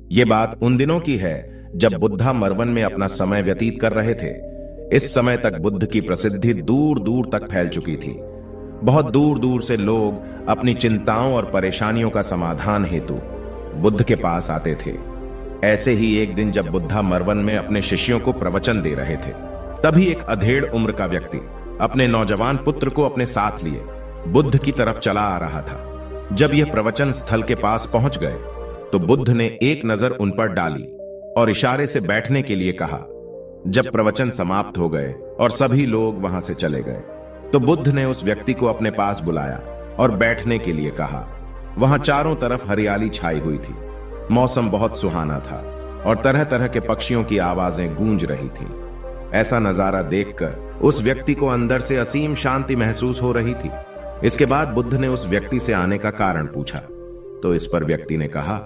ये बात उन दिनों की है जब बुद्धा मरवन में अपना समय व्यतीत कर रहे थे। इस समय तक बुद्ध की प्रसिद्धि दूर दूर तक फैल चुकी थी। बहुत दूर दूर से लोग अपनी चिंताओं और परेशानियों का समाधान हेतु बुद्ध के पास आते थे। ऐसे ही एक दिन जब बुद्धा मरवन में अपने शिष्यों को प्रवचन दे रहे थे, तभी एक अधेड़ उम्र का व्यक्ति अपने नौजवान पुत्र को अपने साथ लिए बुद्ध की तरफ चला आ रहा था। जब यह प्रवचन स्थल के पास पहुंच गए तो बुद्ध ने एक नजर उन पर डाली और इशारे से बैठने के लिए कहा। जब प्रवचन समाप्त हो गए और सभी लोग वहां से चले गए तो बुद्ध ने उस व्यक्ति को अपने पास बुलाया और बैठने के लिए कहा। वहां चारों तरफ हरियाली छाई हुई थी। मौसम बहुत सुहाना था और तरह तरह के पक्षियों की आवाजें गूंज रही थीं। ऐसा नजारा देखकर उस व्यक्ति को अंदर से असीम शांति महसूस हो रही थी। इसके बाद बुद्ध ने उस व्यक्ति से आने का कारण पूछा तो इस पर व्यक्ति ने कहा,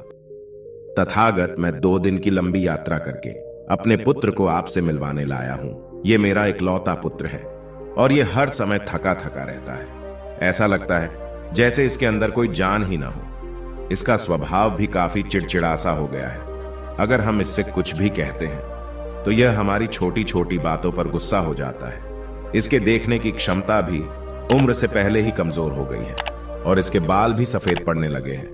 तथागत, मैं 2 दिन की लंबी यात्रा करके अपने पुत्र को आपसे मिलवाने लाया हूं। ये मेरा इकलौता पुत्र है और ये हर समय थका थका रहता है। ऐसा लगता है जैसे इसके अंदर कोई जान ही ना हो। इसका स्वभाव भी काफी चिड़चिड़ासा हो गया है। अगर हम इससे कुछ भी कहते हैं तो यह हमारी छोटी छोटी बातों पर गुस्सा हो जाता है। इसके देखने की क्षमता भी उम्र से पहले ही कमजोर हो गई है और इसके बाल भी सफेद पड़ने लगे हैं।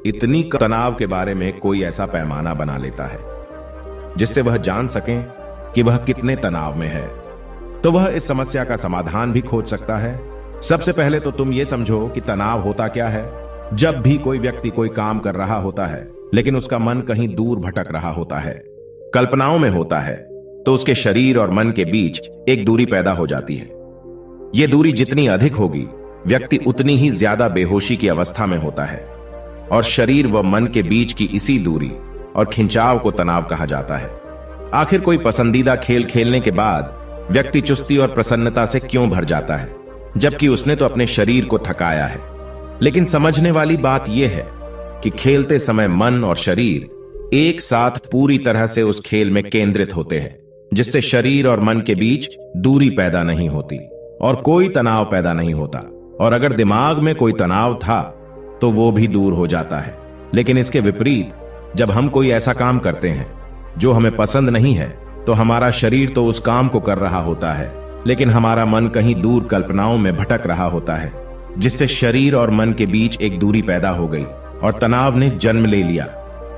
इतनी तनाव के बारे में कोई ऐसा पैमाना बना लेता है जिससे वह जान सके कि वह कितने तनाव में है, तो वह इस समस्या का समाधान भी खोज सकता है। सबसे पहले तो तुम ये समझो कि तनाव होता क्या है। जब भी कोई व्यक्ति कोई काम कर रहा होता है लेकिन उसका मन कहीं दूर भटक रहा होता है, कल्पनाओं में होता है, तो उसके शरीर और मन के बीच एक दूरी पैदा हो जाती है। यह दूरी जितनी अधिक होगी, व्यक्ति उतनी ही ज्यादा बेहोशी की अवस्था में होता है और शरीर व मन के बीच की इसी दूरी और खिंचाव को तनाव कहा जाता है। आखिर कोई पसंदीदा खेल खेलने के बाद व्यक्ति चुस्ती और प्रसन्नता से क्यों भर जाता है, जबकि उसने तो अपने शरीर को थकाया है। लेकिन समझने वाली बात यह है कि खेलते समय मन और शरीर एक साथ पूरी तरह से उस खेल में केंद्रित होते हैं, जिससे शरीर और मन के बीच दूरी पैदा नहीं होती और कोई तनाव पैदा नहीं होता। और अगर दिमाग में कोई तनाव था तो वो भी दूर हो जाता है। लेकिन इसके विपरीत, जब हम कोई ऐसा काम करते हैं जो हमें पसंद नहीं है, तो हमारा शरीर तो उस काम को कर रहा होता है, लेकिन हमारा मन कहीं दूर कल्पनाओं में भटक रहा होता है, जिससे शरीर और मन के बीच एक दूरी पैदा हो गई और तनाव ने जन्म ले लिया।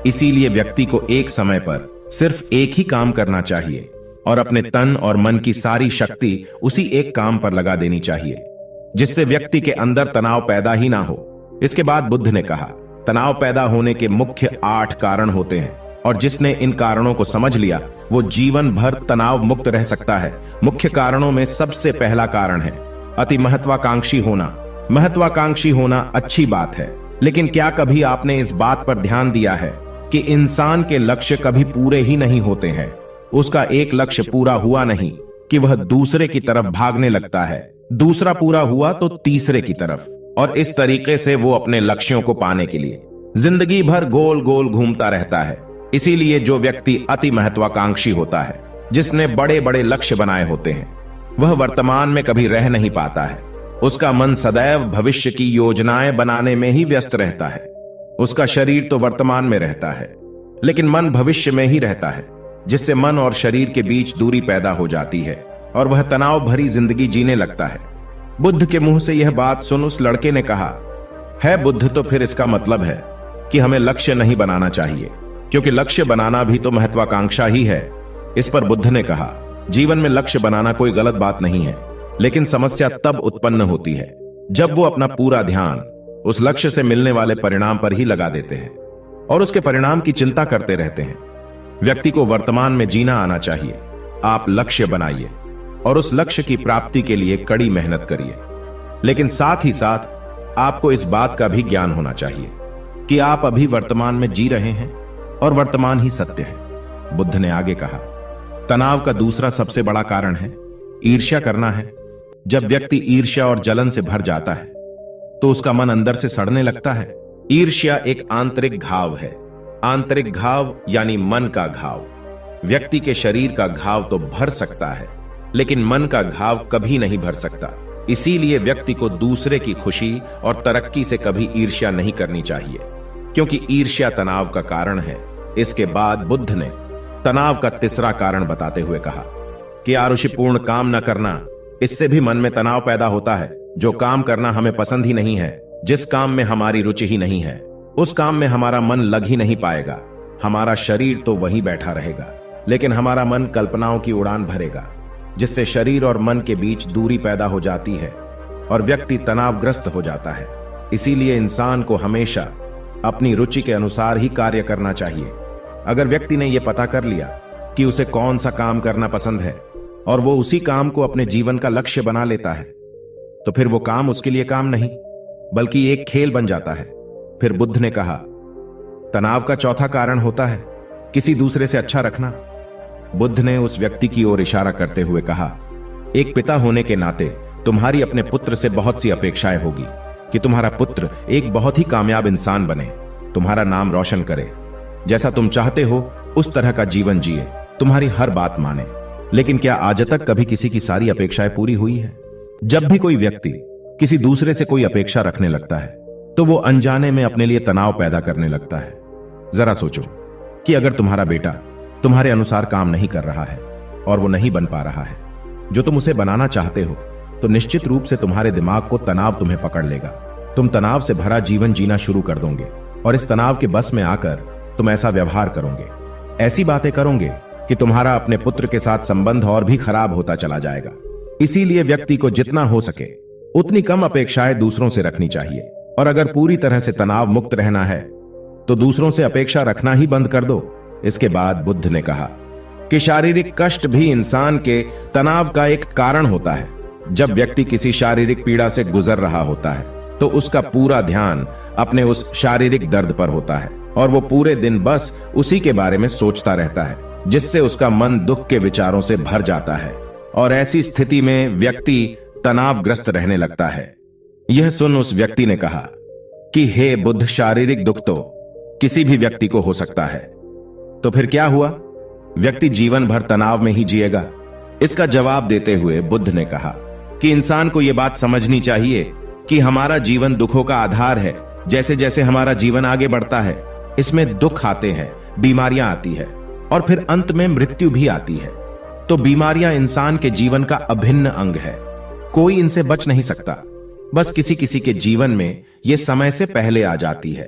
इसीलिए व्यक्ति को एक समय पर सिर्फ एक ही काम करना चाहिए और अपने तन और मन की सारी शक्ति उसी एक काम पर लगा देनी चाहिए, जिससे व्यक्ति के अंदर तनाव पैदा ही ना हो। इसके बाद बुद्ध ने कहा, तनाव पैदा होने के मुख्य 8 कारण होते हैं और जिसने इन कारणों को समझ लिया वो जीवन भर तनाव मुक्त रह सकता है। मुख्य कारणों में सबसे पहला कारण है अति महत्वाकांक्षी होना। महत्वाकांक्षी होना अच्छी बात है, लेकिन क्या कभी आपने इस बात पर ध्यान दिया है कि इंसान के लक्ष्य कभी पूरे ही नहीं होते हैं। उसका एक लक्ष्य पूरा हुआ नहीं कि वह दूसरे की तरफ भागने लगता है, दूसरा पूरा हुआ तो तीसरे की तरफ, और इस तरीके से वो अपने लक्ष्यों को पाने के लिए जिंदगी भर गोल गोल घूमता रहता है। इसीलिए जो व्यक्ति अति महत्वाकांक्षी होता है, जिसने बड़े बड़े लक्ष्य बनाए होते हैं, वह वर्तमान में कभी रह नहीं पाता है। उसका मन सदैव भविष्य की योजनाएं बनाने में ही व्यस्त रहता है। उसका शरीर तो वर्तमान में रहता है, लेकिन मन भविष्य में ही रहता है, जिससे मन और शरीर के बीच दूरी पैदा हो जाती है और वह तनाव भरी जिंदगी जीने लगता है। बुद्ध के मुंह से यह बात सुन उस लड़के ने कहा, है बुद्ध, तो फिर इसका मतलब है कि हमें लक्ष्य नहीं बनाना चाहिए, क्योंकि लक्ष्य बनाना भी तो महत्वाकांक्षा ही है। इस पर बुद्ध ने कहा, जीवन में लक्ष्य बनाना कोई गलत बात नहीं है, लेकिन समस्या तब उत्पन्न होती है जब वो अपना पूरा ध्यान उस लक्ष्य से मिलने वाले परिणाम पर ही लगा देते हैं और उसके परिणाम की चिंता करते रहते हैं। व्यक्ति को वर्तमान में जीना आना चाहिए। आप लक्ष्य बनाइए और उस लक्ष्य की प्राप्ति के लिए कड़ी मेहनत करिए, लेकिन साथ ही साथ आपको इस बात का भी ज्ञान होना चाहिए कि आप अभी वर्तमान में जी रहे हैं और वर्तमान ही सत्य है। बुद्ध ने आगे कहा, तनाव का दूसरा सबसे बड़ा कारण है ईर्ष्या करना है। जब व्यक्ति ईर्ष्या और जलन से भर जाता है तो उसका मन अंदर से सड़ने लगता है। ईर्ष्या एक आंतरिक घाव है। आंतरिक घाव यानी मन का घाव। व्यक्ति के शरीर का घाव तो भर सकता है, लेकिन मन का घाव कभी नहीं भर सकता। इसीलिए व्यक्ति को दूसरे की खुशी और तरक्की से कभी ईर्ष्या नहीं करनी चाहिए, क्योंकि ईर्ष्या तनाव का कारण है। इसके बाद बुद्ध ने तनाव का तीसरा कारण बताते हुए कहा कि आरुषिपूर्ण काम न करना, इससे भी मन में तनाव पैदा होता है। जो काम करना हमें पसंद ही नहीं है, जिस काम में हमारी रुचि ही नहीं है, उस काम में हमारा मन लग ही नहीं पाएगा। हमारा शरीर तो वहीं बैठा रहेगा, लेकिन हमारा मन कल्पनाओं की उड़ान भरेगा, जिससे शरीर और मन के बीच दूरी पैदा हो जाती है और व्यक्ति तनावग्रस्त हो जाता है। इसीलिए इंसान को हमेशा अपनी रुचि के अनुसार ही कार्य करना चाहिए। अगर व्यक्ति ने यह पता कर लिया कि उसे कौन सा काम करना पसंद है और वो उसी काम को अपने जीवन का लक्ष्य बना लेता है, तो फिर वो काम उसके लिए काम नहीं बल्कि एक खेल बन जाता है। फिर बुद्ध ने कहा, तनाव का चौथा कारण होता है किसी दूसरे से अच्छा रखना। बुद्ध ने उस व्यक्ति की ओर इशारा करते हुए कहा, एक पिता होने के नाते तुम्हारी अपने पुत्र से बहुत सी अपेक्षाएं होगी कि तुम्हारा पुत्र एक बहुत ही कामयाब इंसान बने, तुम्हारा नाम रोशन करे, जैसा तुम चाहते हो उस तरह का जीवन जिए, तुम्हारी हर बात माने। लेकिन क्या आज तक कभी किसी की सारी अपेक्षाएं पूरी हुई है? जब भी कोई व्यक्ति किसी दूसरे से कोई अपेक्षा रखने लगता है तो वो अनजाने में अपने लिए तनाव पैदा करने लगता है। जरा सोचो कि अगर तुम्हारा बेटा तुम्हारे अनुसार काम नहीं कर रहा है और वो नहीं बन पा रहा है जो तुम उसे बनाना चाहते हो, तो निश्चित रूप से तुम्हारे दिमाग को तनाव तुम्हें पकड़ लेगा। तुम तनाव से भरा जीवन जीना शुरू कर दोगे और इस तनाव के बस में आकर तुम ऐसा व्यवहार करोगे, ऐसी बातें करोगे कि तुम्हारा अपने पुत्र के साथ संबंध और भी खराब होता चला जाएगा। इसीलिए व्यक्ति को जितना हो सके उतनी कम अपेक्षाएं दूसरों से रखनी चाहिए, और अगर पूरी तरह से तनाव मुक्त रहना है तो दूसरों से अपेक्षा रखना ही बंद कर दो। इसके बाद बुद्ध ने कहा कि शारीरिक कष्ट भी इंसान के तनाव का एक कारण होता है। जब व्यक्ति किसी शारीरिक पीड़ा से गुजर रहा होता है तो उसका पूरा ध्यान अपने उस शारीरिक दर्द पर होता है और वो पूरे दिन बस उसी के बारे में सोचता रहता है, जिससे उसका मन दुख के विचारों से भर जाता है और ऐसी स्थिति में व्यक्ति तनावग्रस्त रहने लगता है। यह सुन उस व्यक्ति ने कहा कि हे बुद्ध, शारीरिक दुख तो किसी भी व्यक्ति को हो सकता है, तो फिर क्या हुआ? व्यक्ति जीवन भर तनाव में ही जिएगा? इसका जवाब देते हुए बुद्ध ने कहा कि इंसान को यह बात समझनी चाहिए कि हमारा जीवन दुखों का आधार है। जैसे जैसे हमारा जीवन आगे बढ़ता है, इसमें दुख आते हैं, बीमारियां आती है और फिर अंत में मृत्यु भी आती है। तो बीमारियां इंसान के जीवन का अभिन्न अंग है, कोई इनसे बच नहीं सकता। बस किसी किसी के जीवन में यह समय से पहले आ जाती है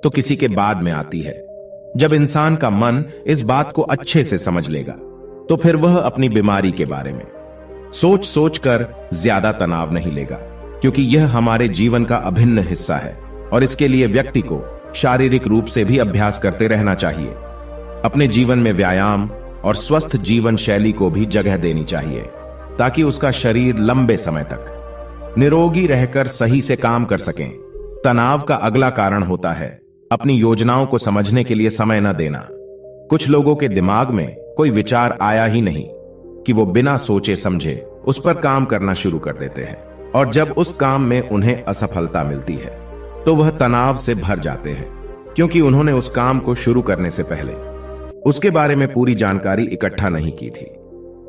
तो किसी के बाद में आती है। जब इंसान का मन इस बात को अच्छे से समझ लेगा तो फिर वह अपनी बीमारी के बारे में सोच सोच कर ज्यादा तनाव नहीं लेगा, क्योंकि यह हमारे जीवन का अभिन्न हिस्सा है और इसके लिए व्यक्ति को शारीरिक रूप से भी अभ्यास करते रहना चाहिए। अपने जीवन में व्यायाम और स्वस्थ जीवन शैली को भी जगह देनी चाहिए ताकि उसका शरीर लंबे समय तक निरोगी रहकर सही से काम कर सकें। तनाव का अगला कारण होता है अपनी योजनाओं को समझने के लिए समय न देना। कुछ लोगों के दिमाग में कोई विचार आया ही नहीं कि वो बिना सोचे समझे उस पर काम करना शुरू कर देते हैं, और जब उस काम में उन्हें असफलता मिलती है तो वह तनाव से भर जाते हैं, क्योंकि उन्होंने उस काम को शुरू करने से पहले उसके बारे में पूरी जानकारी इकट्ठा नहीं की थी।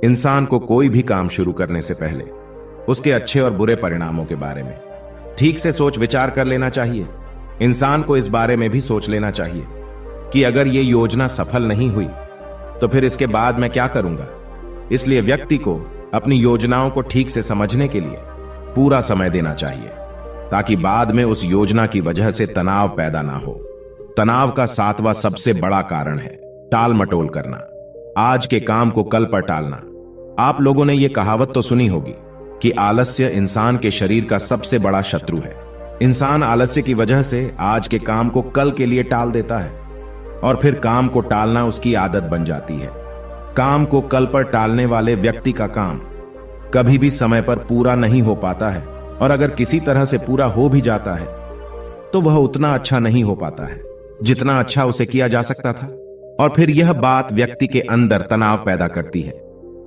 इंसान को कोई भी काम शुरू करने से पहले उसके अच्छे और बुरे परिणामों के बारे में ठीक से सोच विचार कर लेना चाहिए। इंसान को इस बारे में भी सोच लेना चाहिए कि अगर यह योजना सफल नहीं हुई तो फिर इसके बाद मैं क्या करूंगा। इसलिए व्यक्ति को अपनी योजनाओं को ठीक से समझने के लिए पूरा समय देना चाहिए ताकि बाद में उस योजना की वजह से तनाव पैदा ना हो। तनाव का सातवां सबसे बड़ा कारण है टाल मटोल करना, आज के काम को कल पर टालना। आप लोगों ने यह कहावत तो सुनी होगी कि आलस्य इंसान के शरीर का सबसे बड़ा शत्रु है। इंसान आलस्य की वजह से आज के काम को कल के लिए टाल देता है और फिर काम को टालना उसकी आदत बन जाती है। काम को कल पर टालने वाले व्यक्ति का काम कभी भी समय पर पूरा नहीं हो पाता है, और अगर किसी तरह से पूरा हो भी जाता है तो वह उतना अच्छा नहीं हो पाता है जितना अच्छा उसे किया जा सकता था, और फिर यह बात व्यक्ति के अंदर तनाव पैदा करती है।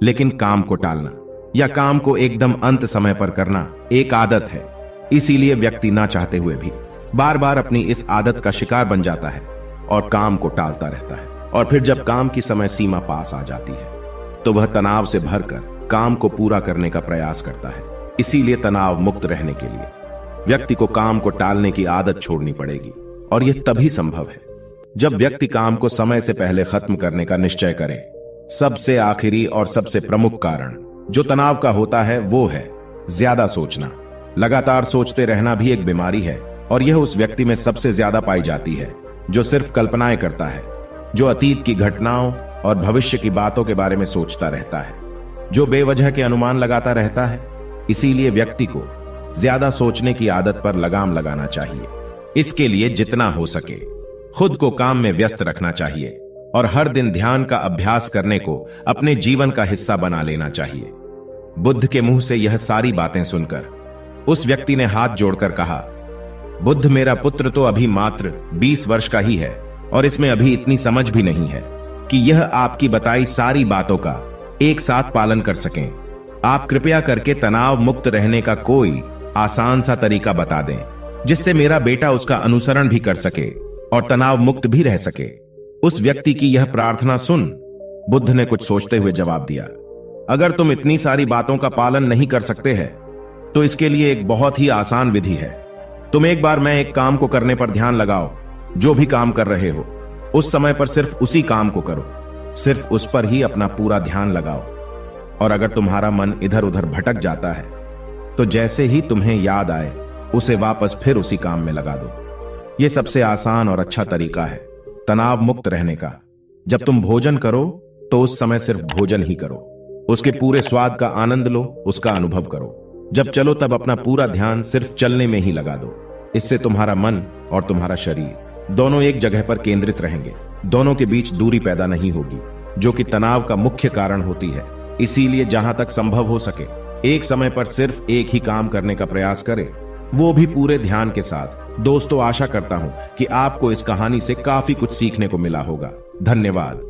लेकिन काम को टालना या काम को एकदम अंत समय पर करना एक आदत है, इसीलिए व्यक्ति ना चाहते हुए भी बार बार अपनी इस आदत का शिकार बन जाता है और काम को टालता रहता है, और फिर जब काम की समय सीमा पास आ जाती है तो वह तनाव से भरकर काम को पूरा करने का प्रयास करता है। इसीलिए तनाव मुक्त रहने के लिए व्यक्ति को काम को टालने की आदत छोड़नी पड़ेगी, और यह तभी संभव है जब व्यक्ति काम को समय से पहले खत्म करने का निश्चय करे। सबसे आखिरी और सबसे प्रमुख कारण जो तनाव का होता है वो है ज्यादा सोचना। लगातार सोचते रहना भी एक बीमारी है और यह उस व्यक्ति में सबसे ज्यादा पाई जाती है जो सिर्फ कल्पनाएं करता है, जो अतीत की घटनाओं और भविष्य की बातों के बारे में सोचता रहता है, जो बेवजह के अनुमान लगाता रहता है। इसीलिए व्यक्ति को ज्यादा सोचने की आदत पर लगाम लगाना चाहिए। इसके लिए जितना हो सके खुद को काम में व्यस्त रखना चाहिए और हर दिन ध्यान का अभ्यास करने को अपने जीवन का हिस्सा बना लेना चाहिए। बुद्ध के मुंह से यह सारी बातें सुनकर उस व्यक्ति ने हाथ जोड़कर कहा, बुद्ध, मेरा पुत्र तो अभी मात्र 20 वर्ष का ही है और इसमें अभी इतनी समझ भी नहीं है कि यह आपकी बताई सारी बातों का एक साथ पालन कर सकें। आप कृपया करके तनाव मुक्त रहने का कोई आसान सा तरीका बता दें जिससे मेरा बेटा उसका अनुसरण भी कर सके और तनाव मुक्त भी रह सके। उस व्यक्ति की यह प्रार्थना सुन बुद्ध ने कुछ सोचते हुए जवाब दिया, अगर तुम इतनी सारी बातों का पालन नहीं कर सकते हैं तो इसके लिए एक बहुत ही आसान विधि है। तुम एक बार मैं एक काम को करने पर ध्यान लगाओ। जो भी काम कर रहे हो उस समय पर सिर्फ उसी काम को करो, सिर्फ उस पर ही अपना पूरा ध्यान लगाओ। और अगर तुम्हारा मन इधर उधर भटक जाता है तो जैसे ही तुम्हें याद आए उसे वापस फिर उसी काम में लगा दो। यह सबसे आसान और अच्छा तरीका है तनाव मुक्त रहने का। जब तुम भोजन करो तो उस समय सिर्फ भोजन ही करो, उसके पूरे स्वाद का आनंद लो, उसका अनुभव करो। जब चलो तब अपना पूरा ध्यान सिर्फ चलने में ही लगा दो। इससे तुम्हारा मन और तुम्हारा शरीर दोनों एक जगह पर केंद्रित रहेंगे, दोनों के बीच दूरी पैदा नहीं होगी जो कि तनाव का मुख्य कारण होती है। इसीलिए जहां तक संभव हो सके एक समय पर सिर्फ एक ही काम करने का प्रयास करें, वो भी पूरे ध्यान के साथ। दोस्तों, आशा करता हूं कि आपको इस कहानी से काफी कुछ सीखने को मिला होगा। धन्यवाद।